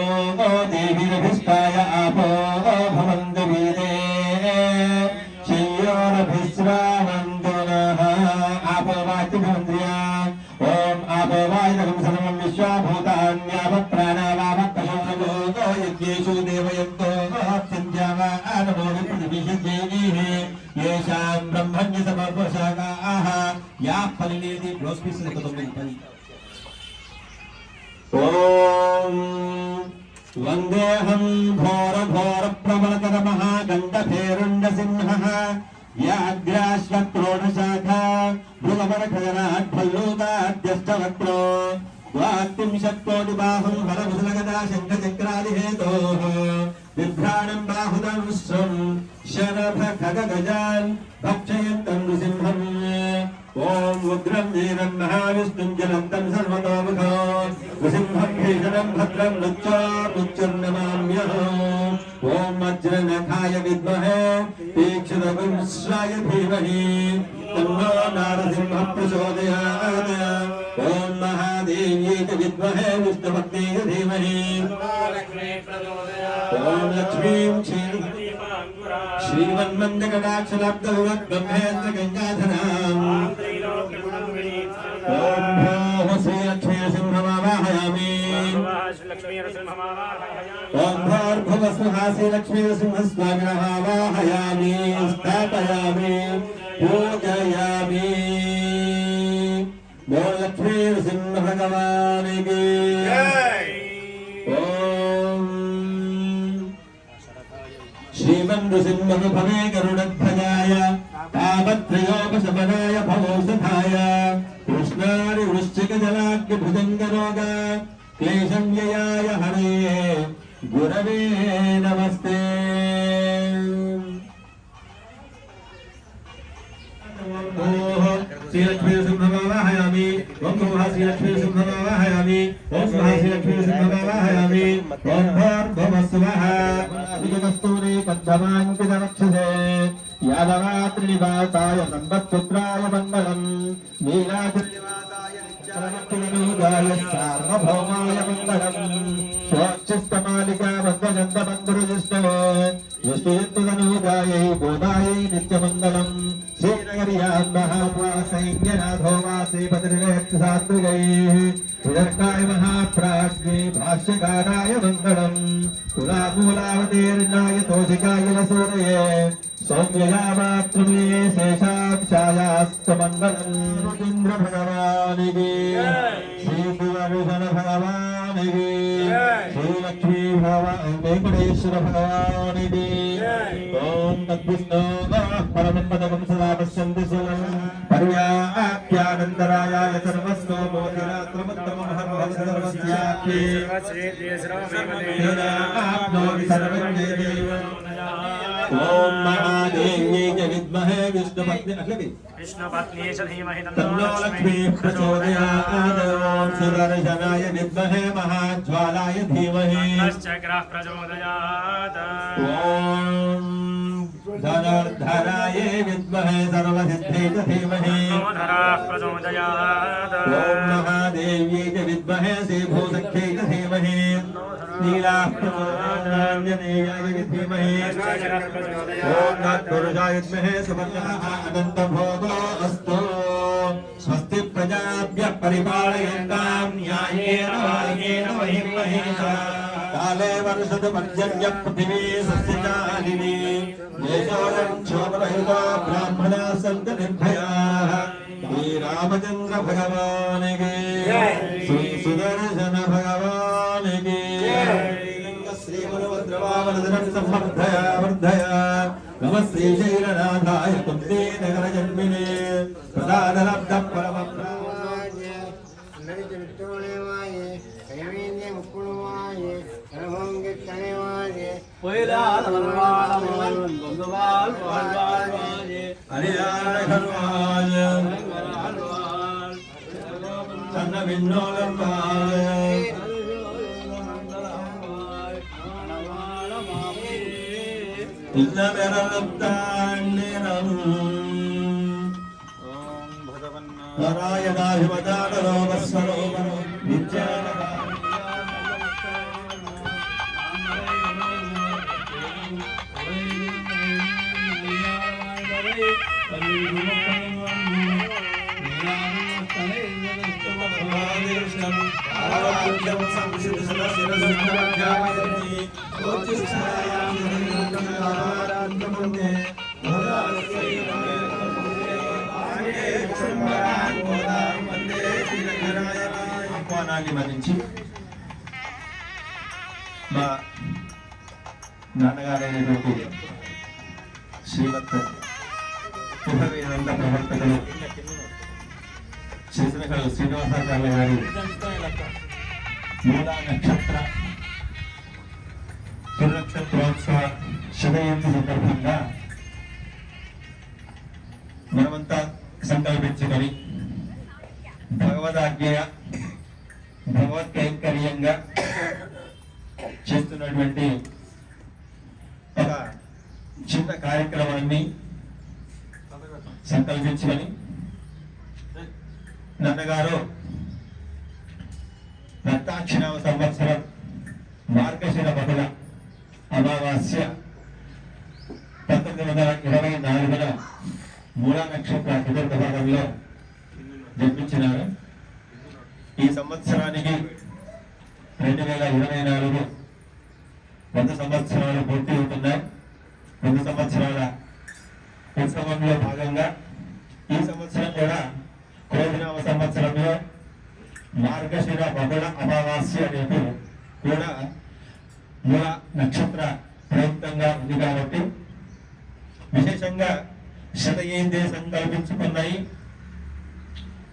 देवीरभिष्टाय आपो भवन्तु वीते शय्योरविश्रावन्तुनः आपो वाक्यभवन्त्र्या ॐ आपो वायुदकं सर्वं विश्वाभूतान्यावप्राणावावत्पशोभूतो यज्ञेषु देवयन्तो येषां ब्रह्मण्य समर्पशाखाः याः फलिनेति ब्लौस् पीस् पदि ॐ वन्देऽहं घोरघोरप्रबलतरमहागण्डभेरुण्डसिंहः याग्राश्वक्रोणशाखा मृगमरखगराड्भल्लूकाद्यष्टवक्रो द्वात्रिंशत्कोटिबाहुं हरभुजलगदा शङ्खचक्रादिहेतोः बिभ्राणं बाहुदंश्रं शरभखगगजान् भक्षयन्तं नृसिंहम् ॐ उग्रं वीरं महाविष्णुं जलन्तं सर्वतोमुखो नृसिंहं भीषणं भद्रं मृत्युर्नमाम्यहम् ఓం వజ్రనఖాయ విద్మహే తీక్షణవింశాయ ధీమహి తన్నో నారసింహ ప్రచోదయాత్ ఓం మహాదేవ్యై చ విద్మహే విష్ణుపత్న్యై చ ధీమహి ఓం లక్ష్మీం శ్రీమన్మందకటాక్షలబ్ధవివద్బ్రహ్మేంద్ర గంగాధరాం ఓం భూః శ్రీలక్ష్మీ నరసింహమావాహయామి ఓం భూర్భువస్వః శ్రీలక్ష్మీ నరసింహస్వామినమావాహయామి స్థాపయామి పూజయామి ఓం లక్ష్మీ నరసింహ భగవానికి ఓం శ్రీమన్నృసింహభవే గరుడధ్వజాయ తావత్రయోపశమనాయ భవౌషధాయ కృష్ణారి వృశ్చికజలాగ్నిభుజంగరోగ క్లేశం వ్యయాయ హరే గురవే నమస్తే శ్రీలక్ష్మీ సింహమావాహయామి ఓం భూః శ్రీలక్ష్మీ సింహమావాహయామి ఓం స్వః శ్రీలక్ష్మీ సింహమావాహయామి ఓం భూర్భువస్వః శ్రీకస్తూరి పద్మమాంకితవక్షసే యాదవాత్రినివాసాయ సంపత్పుత్రాయ మంగళం నీలాద్రినివాసాయ నిత్యవక్తివినూదాయ సార్వభౌమాయ మంగళం స్వచ్ఛిష్టమాలికా వద్వగంధబంధురుజిష్టవే విష్ణుయుక్తనూదాయై బోధాయై నిత్యమంగళం శ్రీనగర్యాం మహాసైన్యనాథో వాసే పతిర్వేత్సాత్వికైః విదర్కాయ మహాప్రాజ్ఞే భాష్యకారాయ మంగళం కులామూలావతీర్ణాయ తోషికాయ వసూరయే సౌమ్యయామాతృమే శేషాక్షాయాస్తమంగళం ఇంద్ర భగవానికి శ్రీ కులభూషణ భగవానికి శ్రీ లక్ష్మీ వెంకటేశ్వర భగవానికి ఓం తద్విష్ణో పరమం పదకం సదా పశ్యంతి సులం పర్యాప్యానందరాయాయ సర్వస్తో మోదిరాత్రముత్తమమహం సర్వస్యాప్యే ఆప్నోతి సర్వజ్ఞేతి ఓం మహాదేవ్యై చ విద్మహే విష్ణుపత్న్యై చ ధీమహి తన్నో లక్ష్మీ ప్రచోదయాత్ ఓం సుదర్శనాయ విద్మహే మహాజ్వాలాయ ధీమహి తచ్చక్రః ప్రచోదయాత్ ఓం ధనుర్ధరాయ విద్మహే సర్వసిద్ధై చ ధీమహి ధరాః ప్రచోదయాత్ ఓం మహాదేవ్యై చ విద్మహే శ్రీభూసఖ్యై చ ధీమహి నీలాః ప్రచోదయాత్ విద్మహే ఓం తత్పురుషాయ విద్మహే సువర్ణः అనంతభోగో అస్తు స్వస్తి ప్రజాభ్యః పరిపాలయంతాం న్యాయేన వాగేన మహిం మహేషా కాలే వర్షతు పర్జన్య పృథివీ సస్యశాలినీ దేశోయం క్షోభరహితో బ్రాహ్మణా సంతు నిర్భయాః శ్రీరామచంద్ర భగవానికి శ్రీ సుదర్శన భగవానికి శ్రీమనుభద్రవామనదనం సంవర్ధయా వర్ధయా నమ శ్రీశైలనాథాయ కుందే నగర జన్మినే ప్రదానలబ్ధ పరమ నారాయణాభిమతానరోమస్వరూపం ఆహ్వానాన్ని మన్నించి మా నాన్నగారైనటువంటి శ్రీమత్ శుభవేదాంత ప్రవర్తకులు చేసినకలు శ్రీనివాసాచార్య గారి మూలా నక్షత్ర తిరునక్షత్రోత్సవ శుభయంతి సందర్భంగా మనమంతా సంకల్పించుకొని భగవదాజ్ఞయ భగవత్ కైంకర్యంగా చేస్తున్నటువంటి చిన్న కార్యక్రమాన్ని సంకల్పించుకొని నాన్నగారు దత్తాక్షిణామ సంవత్సరం మార్గశిర బహుళ అమావాస్య 1924 మూలా నక్షత్ర చతుర్థ భాగంలో జన్మించినారు. ఈ సంవత్సరానికి 2024 100 సంవత్సరాలు పూర్తి అవుతున్నాయి. 100 సంవత్సరాల ఉత్సవంలో భాగంగా ఈ సంవత్సరం కూడా క్రోధినామ సంవత్సరంలో మార్గశిర బహుళ అమావాస్య రేపు కూడా మూల నక్షత్ర ప్రయుక్తంగా ఉంది కాబట్టి విశేషంగా శతయేంద్రియ సంకల్పించుకున్నాయి.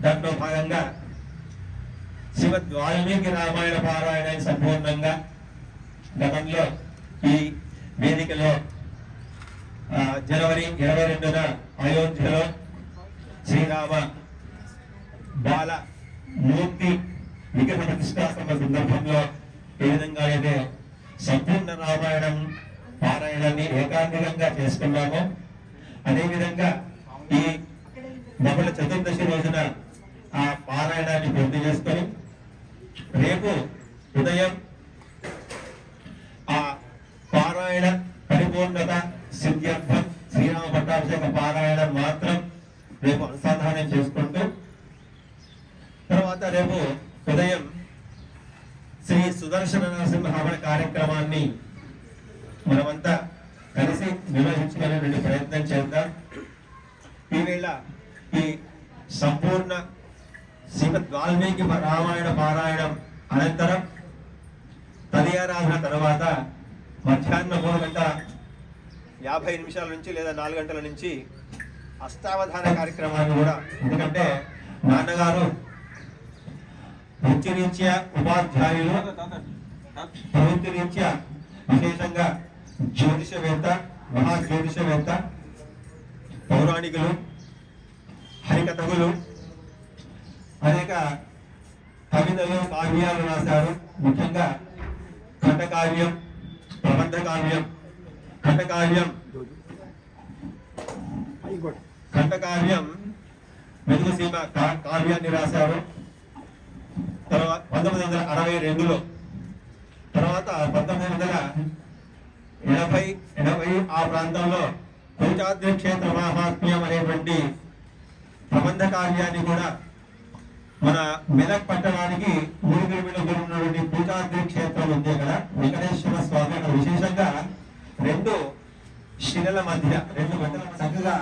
దాంట్లో భాగంగా శ్రీమద్ వాల్మీకి రామాయణ పారాయణ సంపూర్ణంగా గతంలో ఈ వేదికలో జనవరి 22న అయోధ్యలో శ్రీరామ బాల మూర్తి విగ్రహ ప్రతిష్టాపన సందర్భంలో ఏ విధంగా అయితే సంపూర్ణ రామాయణం పారాయణాన్ని ఏకాంతికంగా చేసుకున్నామో అదేవిధంగా ఈ బహుళ చతుర్దశి రోజున ఆ పారాయణాన్ని పూర్తి చేసుకొని రేపు ఉదయం ఆ పారాయణ పరిపూర్ణత సిద్ధ్యర్థం శ్రీరామ పట్టాభిషేక పారాయణం మాత్రం రేపు అనుసంధానం చేసుకుంటూ తర్వాత రేపు ఉదయం శ్రీ సుదర్శన నరసింహ కార్యక్రమాన్ని మనమంతా కలిసి నిర్వహించుకునేటువంటి ప్రయత్నం చేద్దాం. ఈవేళ ఈ సంపూర్ణ శ్రీమద్ వాల్మీకి రామాయణ పారాయణం అనంతరం తదియారాధన తర్వాత మధ్యాహ్నం 3:50 నిమిషాల నుంచి లేదా 4 గంటల నుంచి అష్టావధాన కార్యక్రమాన్ని కూడా, ఎందుకంటే నాన్నగారు వృత్తిరీత్యా ఉపాధ్యాయులు, ప్రవృత్తిరీత్యా విశేషంగా జ్యోతిషవేత్త, మహాజ్యోతిషవేత్త, పౌరాణికులు, హరికథకులు, అనేక కవితలు కావ్యాలు రాశారు. ముఖ్యంగా ఖండకావ్యం, ప్రబంధ కావ్యం, ఖండకావ్యం మెదుగు సీమ కావ్యాన్ని రాశారు. తర్వాత 1962లో, తర్వాత 1980 ఆ ప్రాంతంలో కోచాద్రి క్షేత్ర మహాత్మ్యం అనేటువంటి ప్రబంధ కావ్యాన్ని కూడా మన మెదక్ పట్టణానికి 3 కిలోమీటర్ల ఉన్నటువంటి పూజాద్రి క్షేత్రం ఉంది అక్కడ వెంకటేశ్వర స్వామి. అక్కడ విశేషంగా 2 శిలల మధ్య 2 గంటల చక్కగా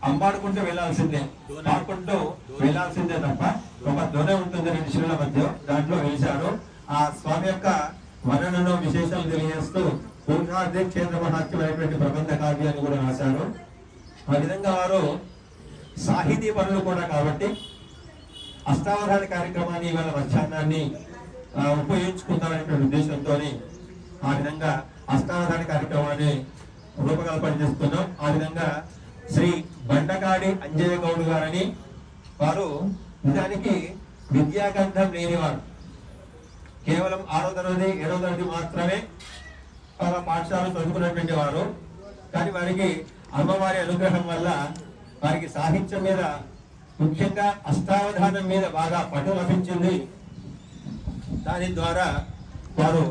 అంబాడుకుంటూ వెళ్లాల్సిందే, పాడుకుంటూ వెళ్లాల్సిందే తప్ప ఒక దొర ఉంటుంది 2 శిలల మధ్య, దాంట్లో వెలిశారు. ఆ స్వామి యొక్క వర్ణనను విశేషాలు తెలియజేస్తూ పూజాద్రి క్షేత్ర మహాత్మ్యం అనేటువంటి ప్రబంధ కావ్యాన్ని కూడా రాశారు. ఆ విధంగా వారు సాహితీ పనులు కూడా కాబట్టి అష్టావధాన కార్యక్రమాన్ని ఇవాళ మధ్యాహ్నాన్ని ఉపయోగించుకుంటామనేటువంటి ఉద్దేశంతో ఆ విధంగా అష్టావధాన కార్యక్రమాన్ని రూపకల్పన చేస్తున్నాం. ఆ విధంగా శ్రీ బండకాడి అంజయ్య గౌడ్ గారని వారు నిజానికి విద్యాగంధం లేనివారు, కేవలం 6వ తరగతి 7వ తరగతి మాత్రమే పాఠశాల చదువుకున్నటువంటి వారు. కానీ వారికి అమ్మవారి అనుగ్రహం వల్ల వారికి సాహిత్యం మీద, ముఖ్యంగా అష్టావధానం మీద బాగా పట్టు లభించింది. దాని ద్వారా వారు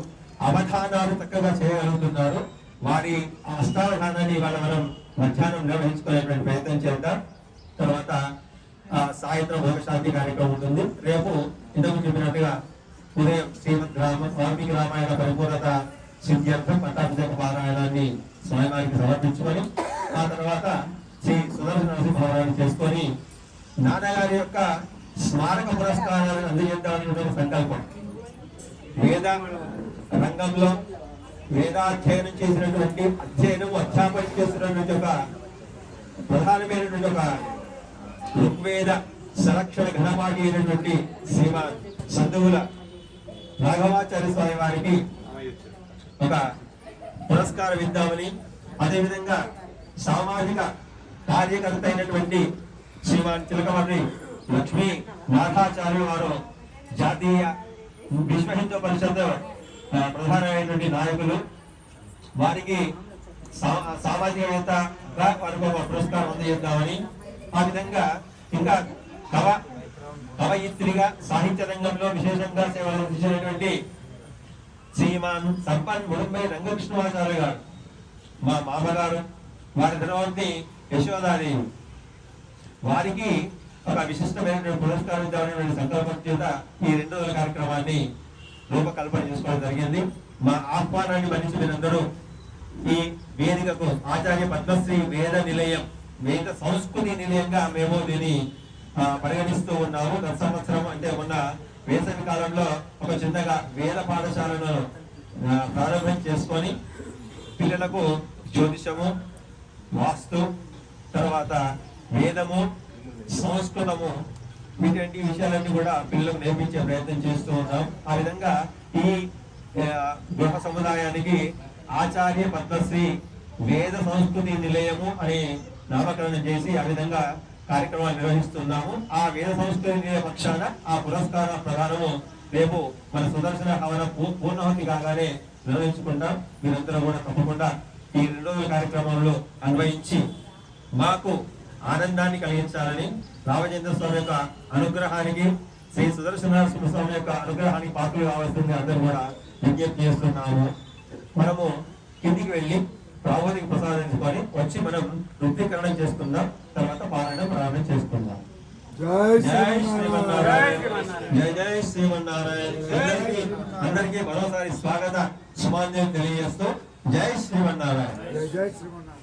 అవధానాలు చక్కగా చేయగలుగుతున్నారు. వారి అష్టావధానాన్ని ఇవాళ మనం మధ్యాహ్నం నిర్వహించుకునేటువంటి ప్రయత్నం చేద్దాం. తర్వాత సాయంత్రం భోగశాంతి కార్యక్రమం ఉంటుంది. రేపు ఇంతకు చెప్పినట్టుగా ఉదయం శ్రీమద్ వాల్మీకి రామాయణ పరిపూర్ణత సిద్ధ్యర్థం పట్టాభిషేక పారాయణాన్ని స్వామివారికి సమర్పించుకొని ఆ తర్వాత శ్రీ సుదర్శన నరసింహారాయణ చేసుకొని నాన్నగారి యొక్క స్మారక పురస్కారాలను అందజేద్దామనేటువంటి సంకల్పం. వేద రంగంలో వేదాధ్యయనం చేసినటువంటి అధ్యాపన చేసినటువంటి ఒక ప్రధానమైనటువంటి ఒక ఋగ్వేద సంరక్షణ ఘనపాటి అయినటువంటి శ్రీమాన్ సందువుల రాఘవాచార్య స్వామి వారికి ఒక పురస్కారం ఇద్దామని, అదేవిధంగా సామాజిక కార్యకర్త అయినటువంటి శ్రీమాన్ చిలకమర్రి లక్ష్మీ నాథాచార్య వారు జాతీయ విశ్వ హిందూ పరిషత్ ప్రధానమైనటువంటి నాయకులు, వారికి సామాజికవేత్తగా వారికి ఒక పురస్కారం అందజేద్దామని, ఆ విధంగా ఇంకా కవయిత్రిగా సాహిత్య రంగంలో విశేషంగా సేవలు అందించినటువంటి శ్రీమాన్ సంపన్ ముడుంబై రంగకృష్ణమాచార్య గారు, మా మామగారు, వారి ధనవంతి యశోదాదేవి, వారికి ఒక విశిష్టమైనటువంటి పురస్కారం ఇద్దామనే సంకల్పం చేత ఈ 2 రోజుల కార్యక్రమాన్ని రూపకల్పన చేసుకోవడం జరిగింది. మా ఆహ్వానాన్ని మన్నించి మీరందరూ ఈ వేదికకు ఆచార్య పద్మశ్రీ వేద నిలయం, వేద సంస్కృతి నిలయంగా మేము దీన్ని పరిగణిస్తూ ఉన్నాము. గత సంవత్సరం అంటే మొన్న వేసవి కాలంలో ఒక చిన్నగా వేద పాఠశాలను ప్రారంభం చేసుకొని పిల్లలకు జ్యోతిషము, వాస్తు, తర్వాత వేదము, సంస్కృతము, ఇటువంటి విషయాలన్నీ కూడా పిల్లలకు నేర్పించే ప్రయత్నం చేస్తూ ఉన్నాం. ఆ విధంగా ఈ గృహ సముదాయానికి ఆచార్య పద్మశ్రీ వేద సంస్కృతి నిలయము అని నామకరణం చేసి ఆ విధంగా కార్యక్రమాలు నిర్వహిస్తున్నాము. ఆ వేద సంస్కృతి నిలయ పక్షాన ఆ పురస్కార ప్రధానము రేపు మన సుదర్శన హవన పూర్ణాహుతి కాగానే నిర్వహించుకుంటాం. మీరందరూ కూడా తప్పకుండా ఈ 2 రోజుల కార్యక్రమంలో అన్వయించి మాకు ఆనందాన్ని కలిగించాలని, రామచంద్ర స్వామి యొక్క అనుగ్రహానికి, శ్రీ సుదర్శన స్వామి యొక్క అనుగ్రహానికి పాత్రలు కావాల్సింది అందరూ కూడా విజ్ఞప్తి చేస్తున్నాము. మనము కిందికి వెళ్ళి ప్రాబోధిక ప్రసాదించుకొని వచ్చి మనం నృత్యకరణం చేసుకుందాం. తర్వాత పారాయణం ప్రారంభం చేసుకుందాం. జై శ్రీమన్నారాయణ, జై జై శ్రీమన్నారాయణ. అందరికీ మరోసారి స్వాగత సుమాన్యం తెలియజేస్తూ జై శ్రీమన్నారాయణ. జై శ్రీమన్నారాయణ.